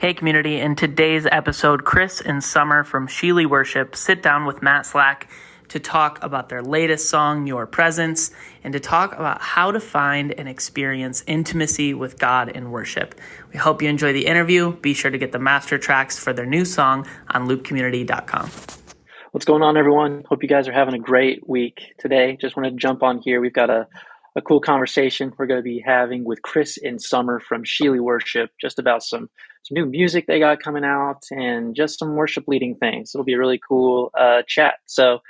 Hey community, in today's episode, Chris and Summer from Shealy Worship sit down with Matt Slack to talk about their latest song, Your Presence, and to talk about how to find and experience intimacy with God in worship. We hope you enjoy the interview. Be sure to get the master tracks for their new song on loopcommunity.com. What's going on, everyone? Hope you guys are having a great week today. Just wanted to jump on here. We've got a cool conversation we're going to be having with Chris and Summer from Shealy Worship, just about some new music they got coming out and just some worship leading things. It'll be a really cool chat. So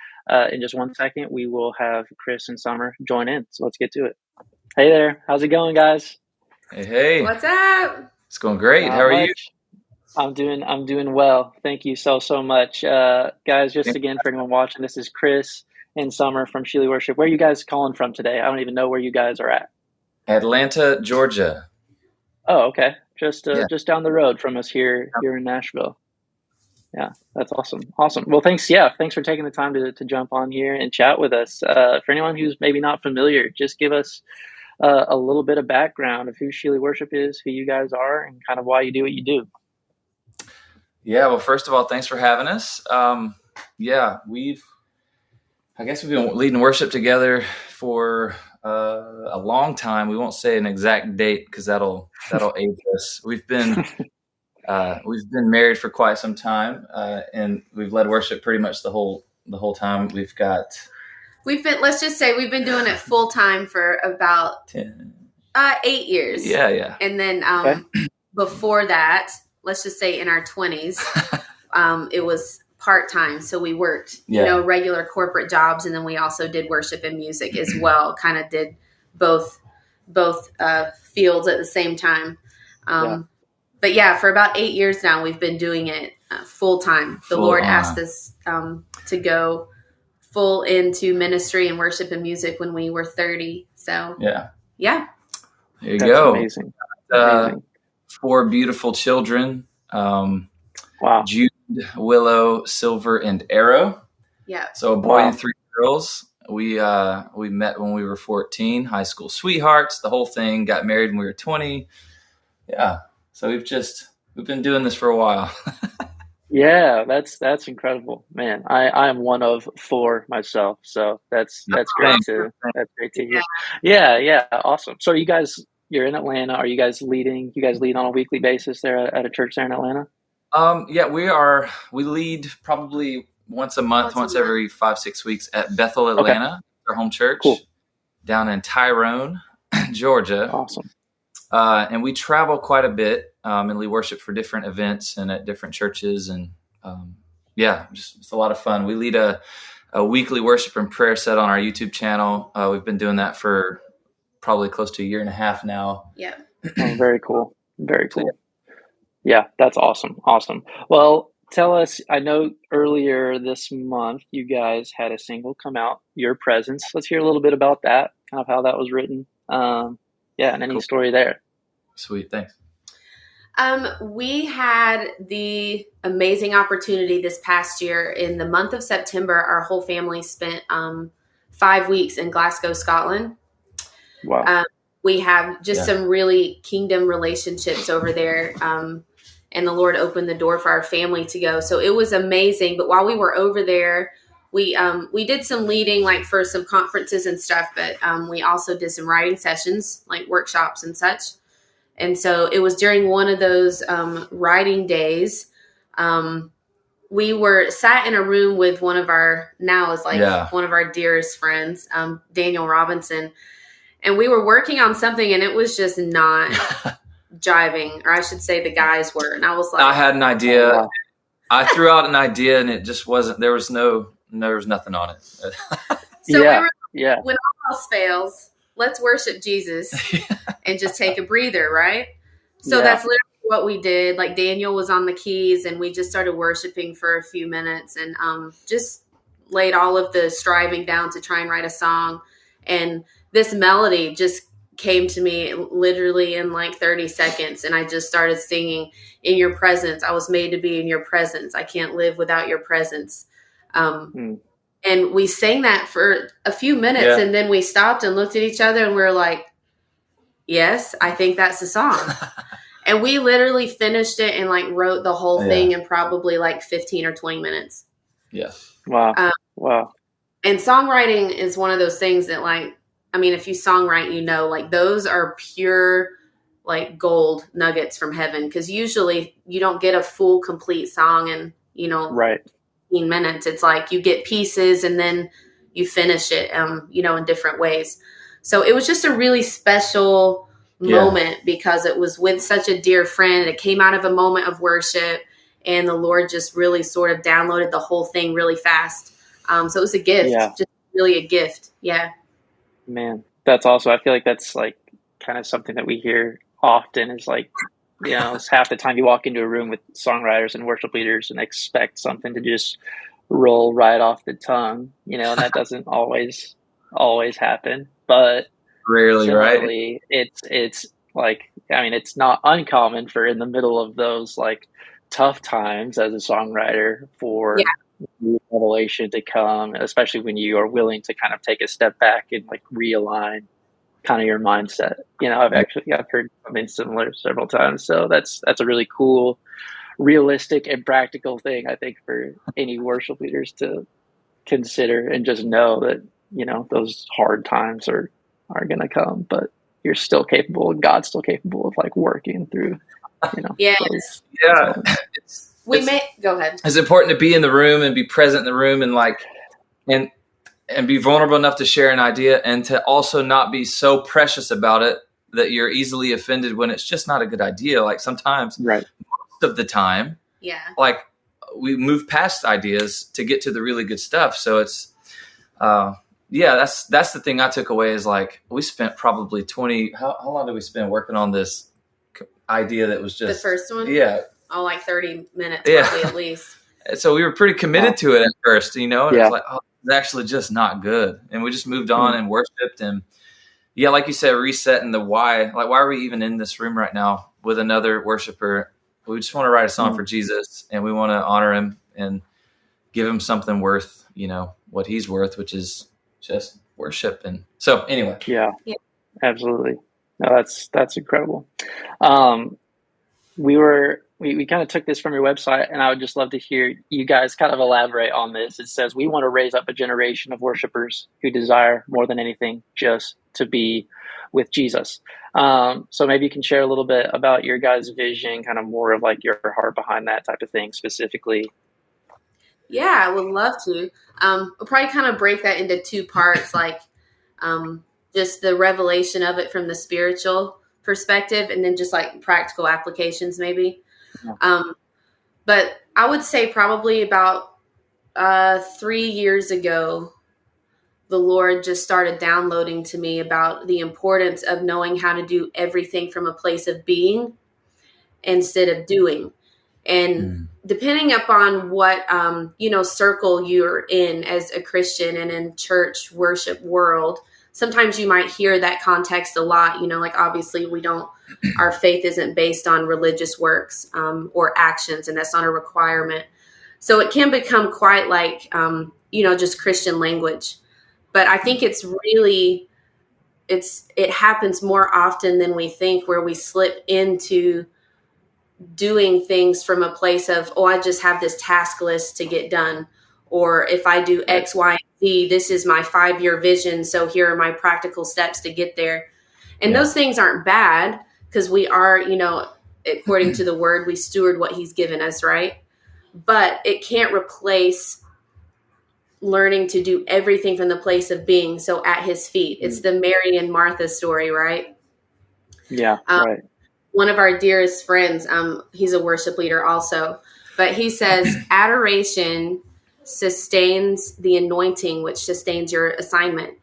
in just 1 second, we will have Chris and Summer join in. So let's get to it. Hey there. How's it going, guys? Hey. What's up? It's going great. How are you? I'm doing well. Thank you so much. Guys, just again, for anyone watching, this is Chris and Summer from Shealy Worship. Where are you guys calling from today? I don't even know where you guys are at. Atlanta, Georgia. Oh, okay. Just down the road from us here in Nashville. Yeah, that's awesome. Well, thanks. Yeah, thanks for taking the time to jump on here and chat with us. For anyone who's maybe not familiar, just give us a little bit of background of who Shealy Worship is, who you guys are, and kind of why you do what you do. Yeah, well, first of all, thanks for having us. I guess we've been leading worship together for a long time. We won't say an exact date because that'll age us. We've been married for quite some time, and we've led worship pretty much the whole time. We've been doing it full time for about 8 years. Yeah. And then before that, let's just say in our 20s, it was part-time. So we worked, regular corporate jobs. And then we also did worship and music as well. Kind of did both fields at the same time. But yeah, for about 8 years now, we've been doing it full-time. The Lord asked us to go full into ministry and worship and music when we were 30. So yeah. There you That's go. Amazing. 4 beautiful children. Wow. Jude, Willow, Silver, and Arrow. Yeah. So a boy and 3 girls. We met when we were 14, high school sweethearts, the whole thing, got married when we were 20. Yeah. So we've been doing this for a while. Yeah, that's incredible, man. I am one of 4 myself, so that's great to hear. Yeah, awesome. So you're in Atlanta. Are you guys leading? You guys lead on a weekly basis there at a church there in Atlanta? Yeah, we are. We lead probably once a month, once every 5-6 weeks at Bethel, Atlanta, our home church, down in Tyrone, Georgia. Awesome. And we travel quite a bit and lead worship for different events and at different churches. And it's a lot of fun. We lead a weekly worship and prayer set on our YouTube channel. We've been doing that for probably close to a year and a half now. Yeah. Oh, very cool. Very cool. Yeah, that's awesome. Well, tell us, I know earlier this month you guys had a single come out, Your Presence. Let's hear a little bit about that, kind of how that was written. And any story there. Sweet, thanks. We had the amazing opportunity this past year. In the month of September, our whole family spent 5 weeks in Glasgow, Scotland. Wow. We have just some really kingdom relationships over there. And the Lord opened the door for our family to go. So it was amazing. But while we were over there, we did some leading, like for some conferences and stuff. But we also did some writing sessions, like workshops and such. And so it was during one of those writing days. We were sat in a room with one of our one of our dearest friends, Daniel Robinson. And we were working on something and it was just not jiving, or I should say the guys were. And I was like, I had an idea. Oh, wow. I threw out an idea and it just wasn't, there was nothing on it. So we were like, when all else fails, let's worship Jesus and just take a breather. Right. So that's literally what we did. Like Daniel was on the keys and we just started worshiping for a few minutes and just laid all of the striving down to try and write a song. And this melody just came to me literally in like 30 seconds. And I just started singing, in your presence. I was made to be in your presence. I can't live without your presence. And we sang that for a few minutes and then we stopped and looked at each other and we were like, yes, I think that's the song. And we literally finished it and like wrote the whole thing in probably like 15 or 20 minutes. Yeah. Wow. Wow. And songwriting is one of those things that like, I mean, if you songwrite, you know, like those are pure like gold nuggets from heaven. Cause usually you don't get a full complete song in, you know, Right. 15 minutes. It's like you get pieces and then you finish it, you know, in different ways. So it was just a really special moment because it was with such a dear friend. It came out of a moment of worship and the Lord just really sort of downloaded the whole thing really fast. So it was a gift, just really a gift. Yeah. Man, that's awesome. I feel like that's like kind of something that we hear often is like, you know, it's half the time you walk into a room with songwriters and worship leaders and expect something to just roll right off the tongue, you know, and that doesn't always happen, but Rarely, similarly, right? It's like, I mean, it's not uncommon for in the middle of those like tough times as a songwriter for revelation to come, especially when you are willing to kind of take a step back and like realign kind of your mindset. You know, I've heard something similar several times. So that's a really cool, realistic and practical thing, I think, for any worship leaders to consider and just know that, you know, those hard times are going to come, but you're still capable and God's still capable of like working through, you know. Yes. Go ahead. It's important to be in the room and be present in the room and like, and be vulnerable enough to share an idea and to also not be so precious about it that you're easily offended when it's just not a good idea. Like sometimes, most of the time, like we move past ideas to get to the really good stuff. So it's, that's the thing I took away is like, we spent probably how long did we spend working on this idea that was just the first one? Yeah. Oh, like 30 minutes probably at least. So we were pretty committed to it at first, you know, and it's like, oh, it's actually just not good. And we just moved on and worshiped. And like you said, resetting the why. Like, why are we even in this room right now with another worshiper? We just want to write a song for Jesus and we want to honor him and give him something worth, you know, what he's worth, which is just worship. And so anyway. Yeah. Absolutely. No, that's incredible. We kind of took this from your website, and I would just love to hear you guys kind of elaborate on this. It says, we want to raise up a generation of worshipers who desire more than anything just to be with Jesus. So maybe you can share a little bit about your guys' vision, kind of more of like your heart behind that type of thing specifically. Yeah, I would love to. We'll probably kind of break that into two parts, like just the revelation of it from the spiritual perspective and then just like practical applications maybe. But I would say probably about 3 years ago, the Lord just started downloading to me about the importance of knowing how to do everything from a place of being instead of doing. And depending upon what, circle you're in as a Christian and in church worship world, sometimes you might hear that context a lot, you know, like obviously our faith isn't based on religious works or actions, and that's not a requirement. So it can become quite like, just Christian language. But I think it happens more often than we think, where we slip into doing things from a place of, I just have this task list to get done. Or if I do X, Y, and Z, this is my 5-year vision. So here are my practical steps to get there. And those things aren't bad because we are, according to the word, we steward what he's given us, right? But it can't replace learning to do everything from the place of being. So at his feet, it's the Mary and Martha story, right? Yeah, right. One of our dearest friends, he's a worship leader also, but he says adoration sustains the anointing, which sustains your assignment.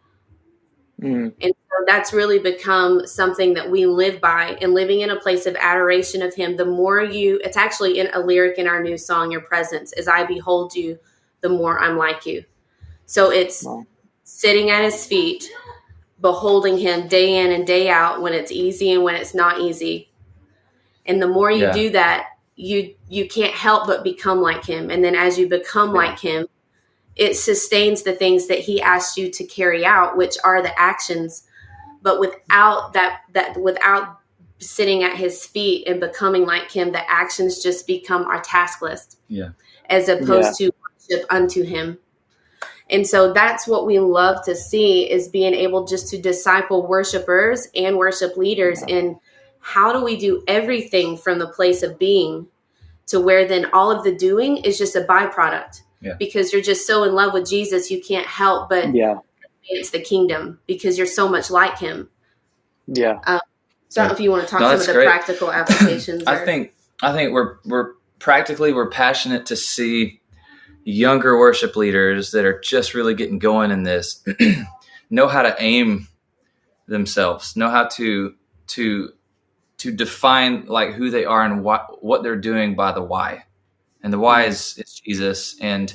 And so that's really become something that we live by, and living in a place of adoration of him. The more it's actually in a lyric in our new song, Your Presence, as I behold you, the more I'm like you. So it's sitting at his feet, beholding him day in and day out, when it's easy and when it's not easy. And the more you do that, you can't help but become like him. And then as you become like him, it sustains the things that he asked you to carry out, which are the actions. But without sitting at his feet and becoming like him, the actions just become our task list. Yeah. As opposed to worship unto him. And so that's what we love to see, is being able just to disciple worshipers and worship leaders. And how do we do everything from the place of being to where then all of the doing is just a byproduct? Yeah. Because you're just so in love with Jesus, you can't help but advance the kingdom because you're so much like him. Yeah. So I don't know if you want to talk some of the practical applications. I think we're passionate to see younger worship leaders that are just really getting going in this know how to aim themselves, know how to define like who they are and what they're doing by the why. And the why is Jesus. And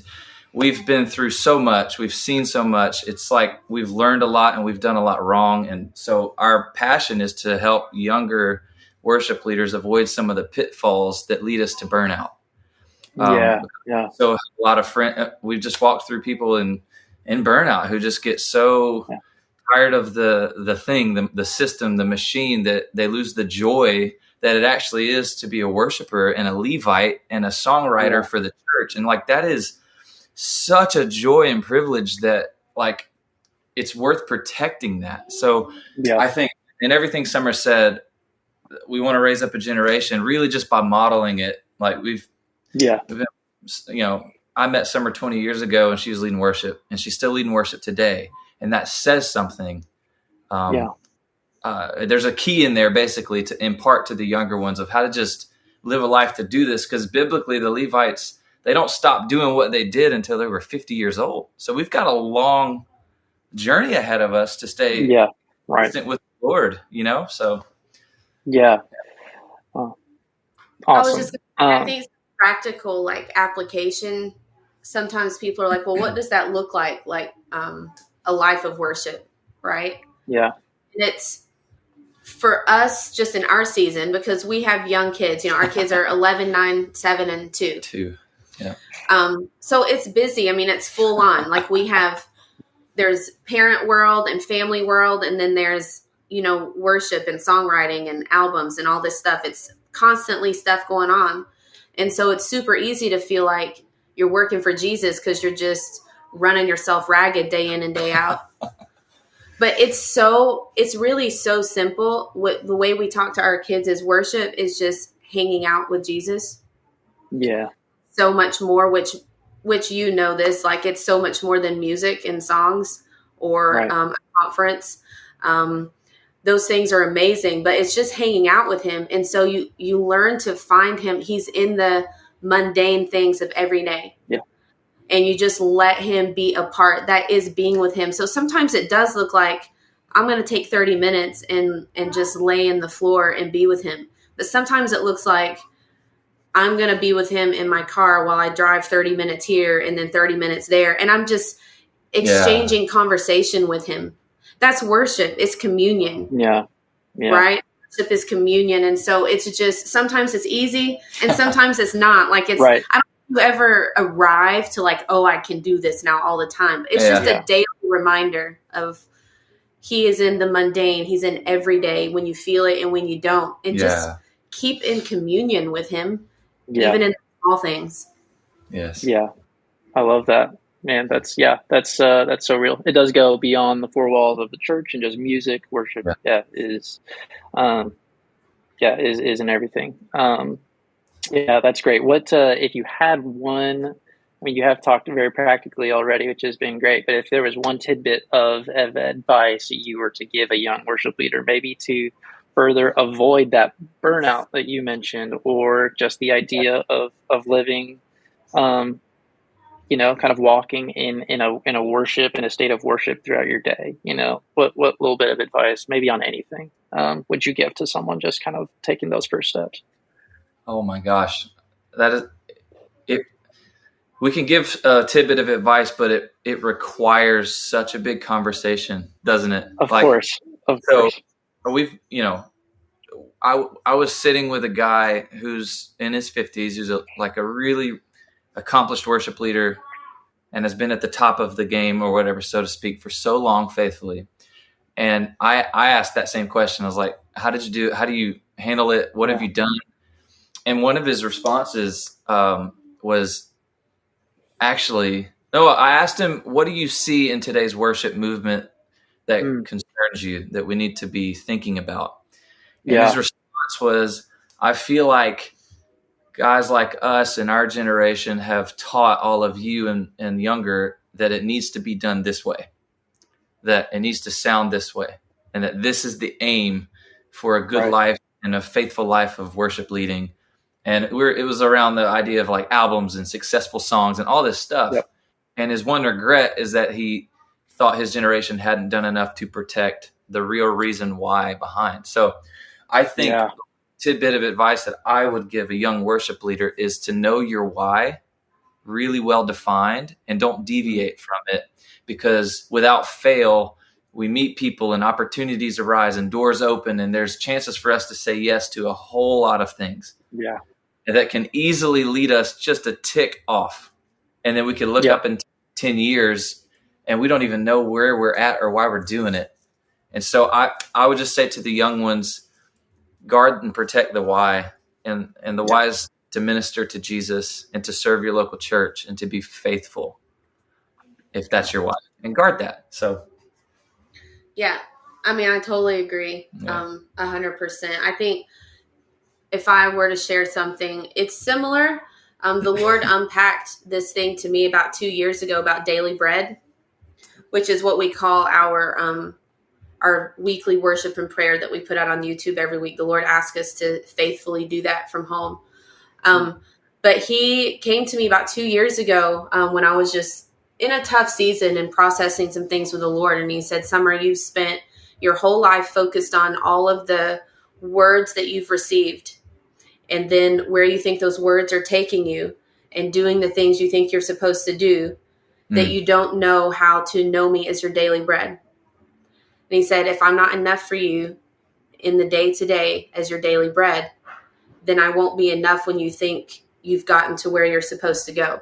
we've been through so much. We've seen so much. It's like we've learned a lot and we've done a lot wrong. And so our passion is to help younger worship leaders avoid some of the pitfalls that lead us to burnout. So a lot of we've just walked through people in burnout who just get so tired of the thing, the system, the machine, that they lose the joy that it actually is to be a worshiper and a Levite and a songwriter for the church. And like, that is such a joy and privilege that like, it's worth protecting that. So I think in everything Summer said, we want to raise up a generation really just by modeling it. Like we've been, I met Summer 20 years ago and she was leading worship and she's still leading worship today. And that says something. There's a key in there basically to impart to the younger ones of how to just live a life to do this. Because biblically, the Levites, they don't stop doing what they did until they were 50 years old. So we've got a long journey ahead of us to stay consistent with the Lord, so. Yeah. Awesome. I was just I think practical like application. Sometimes people are like, well, what does that look like? Like a life of worship, right? Yeah. And it's for us just in our season, because we have young kids, our kids are 11, 9, 7, and 2. 2. Yeah. So it's busy. I mean, it's full on. Like there's parent world and family world. And then there's, worship and songwriting and albums and all this stuff. It's constantly stuff going on. And so it's super easy to feel like you're working for Jesus because you're just running yourself ragged day in and day out. But it's really so simple. The way we talk to our kids is worship is just hanging out with Jesus. Yeah. So much more, which this, like it's so much more than music and songs or a conference. Those things are amazing, but it's just hanging out with him. And so you learn to find him. He's in the mundane things of every day. Yeah. And you just let him be a part. That is being with him. So sometimes it does look like I'm going to take 30 minutes and just lay in the floor and be with him. But sometimes it looks like I'm going to be with him in my car while I drive 30 minutes here and then 30 minutes there. And I'm just exchanging conversation with him. That's worship. It's communion. Yeah. Right? Worship is communion. And so it's just, sometimes it's easy and sometimes it's not. Like it's, I don't you ever arrive to like, oh, I can do this now all the time. It's just a daily reminder of he is in the mundane. He's in every day when you feel it and when you don't. And just keep in communion with him, even in small things. Yes. Yeah. I love that. Man, that's so real. It does go beyond the four walls of the church and just music, worship. Is in everything. Yeah, that's great. What if you had one? I mean, you have talked very practically already, which has been great. But if there was one tidbit of advice you were to give a young worship leader, maybe to further avoid that burnout that you mentioned, or just the idea of living, kind of walking in a worship, in a state of worship throughout your day, what little bit of advice, maybe on anything, would you give to someone just kind of taking those first steps? Oh my gosh, that is it. We can give a tidbit of advice, but it requires such a big conversation, doesn't it? Of course. We've, I was sitting with a guy who's in his 50s, who's a really accomplished worship leader and has been at the top of the game or whatever, so to speak, for so long faithfully. And I asked that same question. I was like, how do handle it? What have you done? And one of his responses was actually, no, I asked him, what do you see in today's worship movement that concerns you, that we need to be thinking about? And his response was, I feel like guys like us in our generation have taught all of you and younger that it needs to be done this way, that it needs to sound this way, and that this is the aim for a good life and a faithful life of worship leading. And it was around the idea of like albums and successful songs and all this stuff. Yep. And his one regret is that he thought his generation hadn't done enough to protect the real reason why behind. So I think a tidbit of advice that I would give a young worship leader is to know your why really well defined and don't deviate from it, because without fail, we meet people and opportunities arise and doors open, and there's chances for us to say yes to a whole lot of things. Yeah. And that can easily lead us just a tick off. And then we can look up in 10 years and we don't even know where we're at or why we're doing it. And so I would just say to the young ones, guard and protect the why. And the why is to minister to Jesus and to serve your local church and to be faithful, if that's your why, and guard that. So. Yeah. I mean, I totally agree. 100%. I think if I were to share something, it's similar. The Lord unpacked this thing to me about 2 years ago about daily bread, which is what we call our weekly worship and prayer that we put out on YouTube every week. The Lord asked us to faithfully do that from home. But he came to me about 2 years ago when I was just in a tough season and processing some things with the Lord. And he said, Summer, you've spent your whole life focused on all of the words that you've received, and then where you think those words are taking you and doing the things you think you're supposed to do, that you don't know how to know me as your daily bread. And he said, if I'm not enough for you in the day to day as your daily bread, then I won't be enough when you think you've gotten to where you're supposed to go.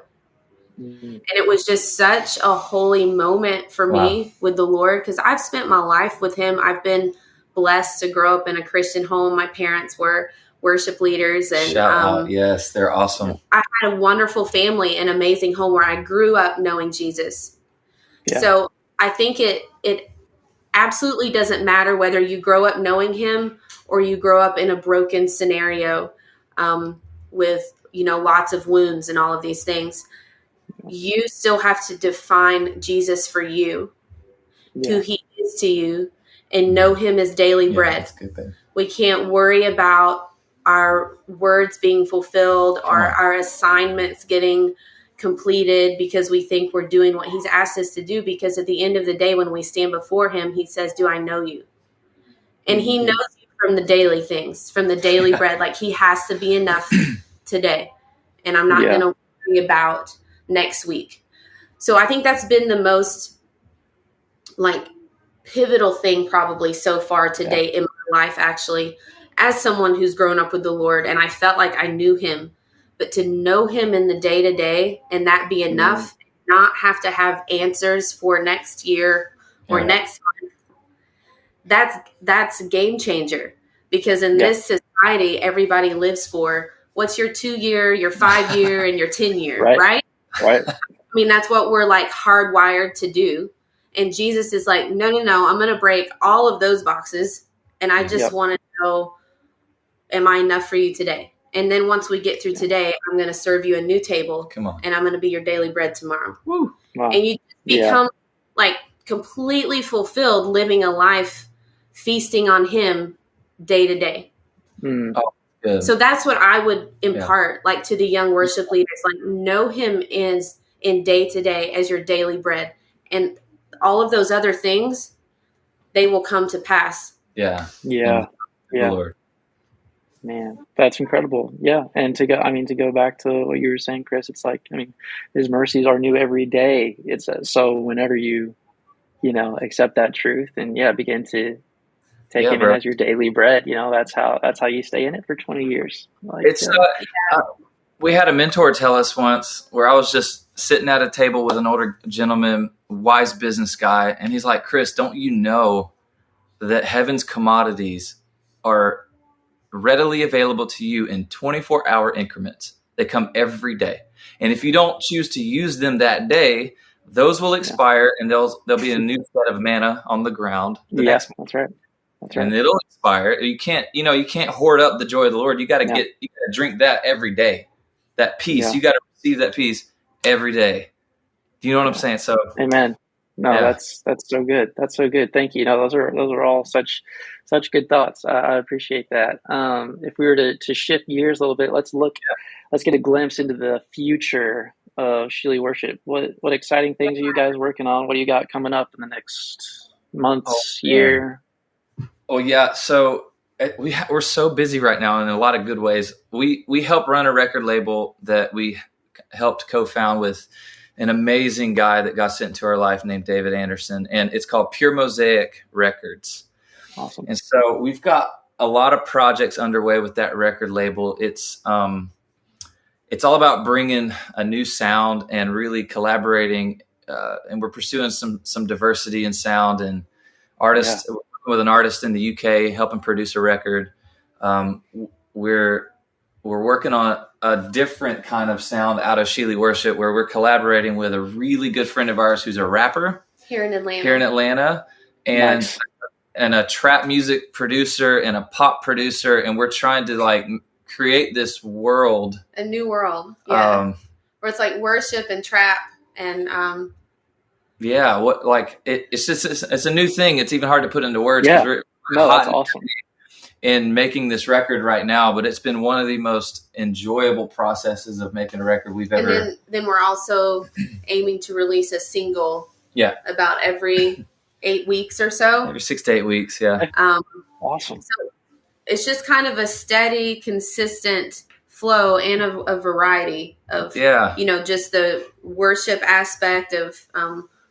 Mm-hmm. And it was just such a holy moment for me with the Lord, because I've spent my life with him. I've been blessed to grow up in a Christian home. My parents were worship leaders, and shout out. Yes, they're awesome. I had a wonderful family, an amazing home where I grew up knowing Jesus. Yeah. So I think it absolutely doesn't matter whether you grow up knowing him or you grow up in a broken scenario with lots of wounds and all of these things. You still have to define Jesus for you, who he is to you, and know him as daily bread. That's a good thing. We can't worry about our words being fulfilled or our assignments getting completed because we think we're doing what he's asked us to do, because at the end of the day, when we stand before him, he says, do I know you? And he knows you from the daily things, from the daily bread. Like, he has to be enough today, and I'm not going to worry about next week. So I think that's been the most pivotal thing probably so far to date in my life, actually, as someone who's grown up with the Lord, and I felt like I knew him, but to know him in the day to day and that be enough, not have to have answers for next year or next month. That's a game changer, because in this society, everybody lives for what's your 2 year, your 5 year, and your 10 year, right? Right. I mean, that's what we're hardwired to do. And Jesus is like, no, I'm going to break all of those boxes. And I just want to know, am I enough for you today? And then once we get through today, I'm going to serve you a new table. Come on. And I'm going to be your daily bread tomorrow. Woo. Wow. And you become completely fulfilled, living a life feasting on him day to day. Oh, good. So that's what I would impart to the young worship leaders, know him in day to day as your daily bread. And all of those other things, they will come to pass. Yeah. Lord. Man, that's incredible. Yeah. And to go back to what you were saying, Chris, it's his mercies are new every day. It says, so whenever you accept that truth and begin to take it as your daily bread, that's how you stay in it for 20 years. We had a mentor tell us once, where I was just sitting at a table with an older gentleman, wise business guy. And he's like, Chris, don't you know that heaven's commodities are readily available to you in 24-hour increments. They come every day. And if you don't choose to use them that day, those will expire, and there'll be a new set of manna on the ground. That's right. That's right. And it'll expire. You can't hoard up the joy of the Lord. You got to drink that every day. That peace, you got to receive that peace every day. Do you know what I'm saying? So, amen. No, that's so good. That's so good. Thank you. No, those are all such good thoughts. I appreciate that. If we were to shift gears a little bit, let's get a glimpse into the future of Shealy Worship. What exciting things are you guys working on? What do you got coming up in the next months, year? Oh yeah. So we're so busy right now in a lot of good ways. We help run a record label that we helped co-found with an amazing guy that got sent into our life named David Anderson, and it's called Pure Mosaic Records. Awesome. And so we've got a lot of projects underway with that record label. It's all about bringing a new sound and really collaborating, and we're pursuing some diversity in sound and artists. With an artist in the UK, helping produce a record. We're working on a different kind of sound out of Shealy Worship, where we're collaborating with a really good friend of ours who's a rapper here in Atlanta, and nice. And a trap music producer and a pop producer, and we're trying to create this world, a new world, where it's like worship and trap and it's a new thing. It's even hard to put into words. We're that's awesome. In making this record right now, but it's been one of the most enjoyable processes of making a record we've ever. And then we're also aiming to release a single. About every 8 weeks or so. Every 6 to 8 weeks. Yeah. Awesome. So it's just kind of a steady, consistent flow and a variety of, just the worship aspect of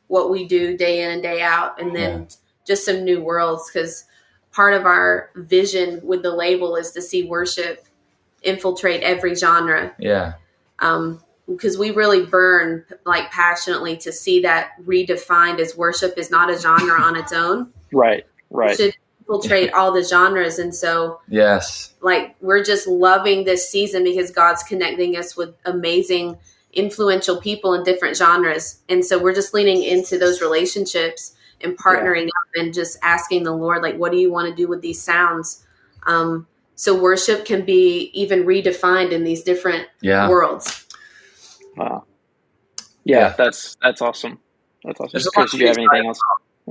what we do day in and day out, and then just some new worlds, because part of our vision with the label is to see worship infiltrate every genre. Yeah. Because we really burn passionately to see that redefined as worship is not a genre on its own. Right. It should infiltrate all the genres. And so, yes, we're just loving this season because God's connecting us with amazing, influential people in different genres. And so we're just leaning into those relationships and partnering up and just asking the Lord, what do you want to do with these sounds? So worship can be even redefined in these different worlds. Wow. Yeah, that's awesome. That's awesome. Chris, do you have anything else?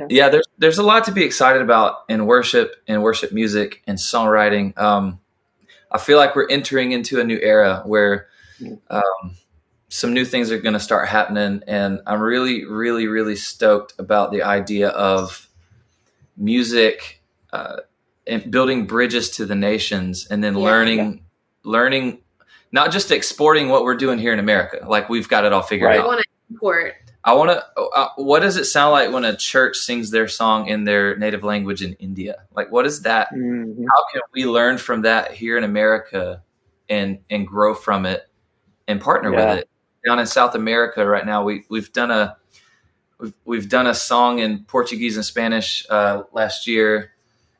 Yeah, there's a lot to be excited about in worship and worship music and songwriting. I feel like we're entering into a new era where some new things are going to start happening, and I'm really, really, really stoked about the idea of music and building bridges to the nations, and then learning, not just exporting what we're doing here in America. We've got it all figured out. I want to import. What does it sound like when a church sings their song in their native language in India? What is that? Mm-hmm. How can we learn from that here in America and grow from it and partner with it? Down in South America right now, we've done a song in Portuguese and Spanish last year.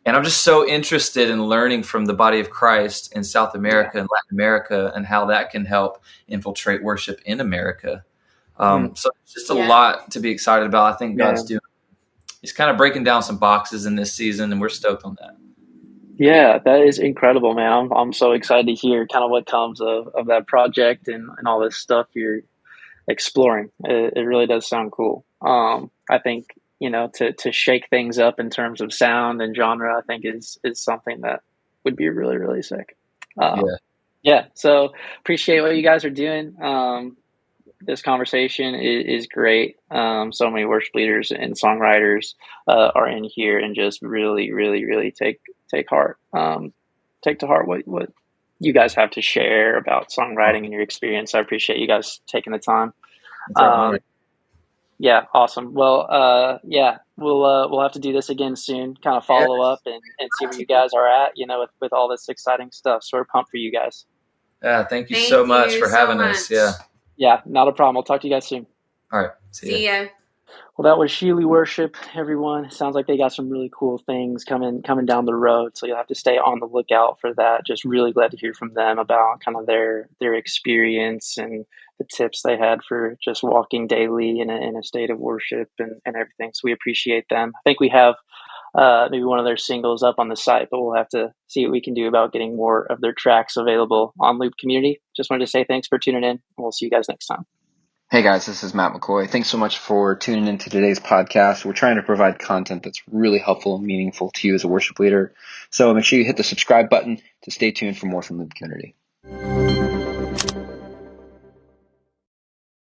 And I'm just so interested in learning from the body of Christ in South America and Latin America, and how that can help infiltrate worship in America. So it's just a lot to be excited about. I think God's he's kind of breaking down some boxes in this season, and we're stoked on that. Yeah, that is incredible, man. I'm so excited to hear kind of what comes of that project and all this stuff you're exploring. It really does sound cool. I think, to shake things up in terms of sound and genre, I think is something that would be really, really sick. So appreciate what you guys are doing. This conversation is great. So many worship leaders and songwriters are in here, and just really, really, really take heart. Take to heart what you guys have to share about songwriting and your experience. I appreciate you guys taking the time. Yeah, awesome. Well, we'll have to do this again soon. Kind of follow up and see where you guys are at. With all this exciting stuff. So we're pumped for you guys. Yeah, thank you so much for having us. Yeah. Yeah, not a problem. I'll talk to you guys soon. All right. See ya. Well, that was Shealy Worship, everyone. Sounds like they got some really cool things coming down the road, so you'll have to stay on the lookout for that. Just really glad to hear from them about kind of their experience and the tips they had for just walking daily in a state of worship and everything. So we appreciate them. I think we have maybe one of their singles up on the site, but we'll have to see what we can do about getting more of their tracks available on Loop Community. Just wanted to say thanks for tuning in, and we'll see you guys next time. Hey guys, this is Matt McCoy. Thanks so much for tuning into today's podcast. We're trying to provide content that's really helpful and meaningful to you as a worship leader. So make sure you hit the subscribe button to stay tuned for more from the community.